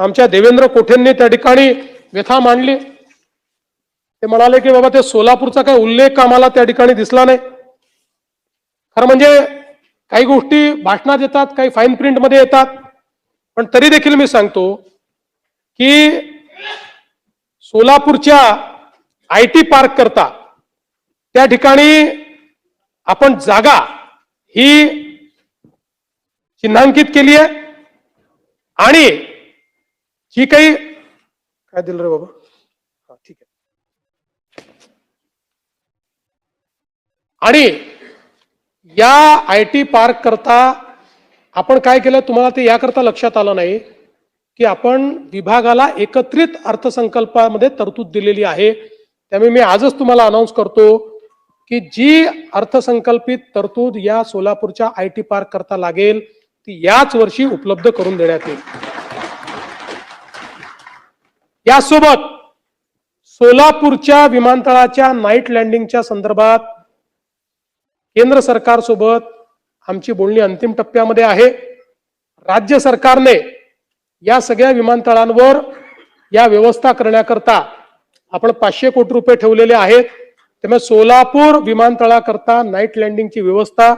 आमच्या देवेंद्र कोठेंनी त्या ठिकाणी व्यथा मांडली। ते म्हणाले की बाबा ते सोलापूरचा काही उल्लेख आम्हाला त्या ठिकाणी दिसला नाही। खरं म्हणजे काही गोष्टी भाषणात येतात, काही फाईन प्रिंट मध्ये येतात, पण तरी देखील मी सांगतो की सोलापूरच्या IT पार्क करता त्या ठिकाणी आपण जागा ही चिन्हांकित केली आहे आणि जी काही काय दिलं रे बाबा, हा ठीक आहे, आणि या IT पार्क करता आपण काय केलं तुम्हाला ते याकरता लक्षात आलं नाही की आपण विभागाला एकत्रित अर्थसंकल्पामध्ये तरतूद दिलेली आहे। त्यामुळे मी आजच तुम्हाला अनाउन्स करतो की जी अर्थसंकल्पित तरतूद या सोलापूरच्या IT पार्क करता लागेल ती याच वर्षी उपलब्ध करून देण्यात येईल। यासोबत सोलापूरच्या विमानतळाच्या नाईट लँडिंगच्या संदर्भात केंद्र सरकारसोबत आमची बोलणी अंतिम टप्प्यामध्ये आहे। राज्य सरकारने या सगळ्या विमानतळांवर या व्यवस्था करण्याकरता आपण 500 कोटी रुपये ठेवलेले आहेत। त्यामुळे सोलापूर विमानतळाकरता नाईट लँडिंगची व्यवस्था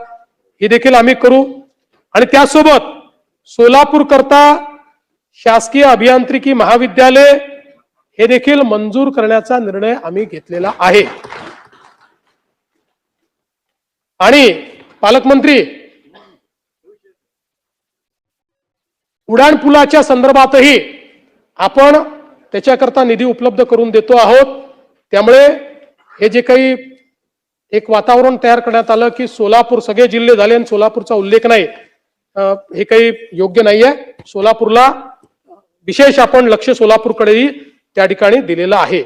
ही देखील आम्ही करू आणि त्यासोबत सोलापूर करता शासकीय अभियांत्रिकी महाविद्यालय हे देखील मंजूर करण्याचा निर्णय आम्ही घेतलेला आहे। आणि पालकमंत्री, उडान पुलाच्या संदर्भातही आपण त्याच्याकरता निधी उपलब्ध करून देतो आहोत। त्यामुळे हे जे काही एक वातावरण तयार करण्यात आलं की सोलापूर सगळे जिल्हे झाले आणि सोलापूरचा उल्लेख नाही, हे काही योग्य नाहीये। सोलापूरला विशेष आपण लक्ष सोलापूरकडेही त्या ठिकाणी दिलेलं आहे।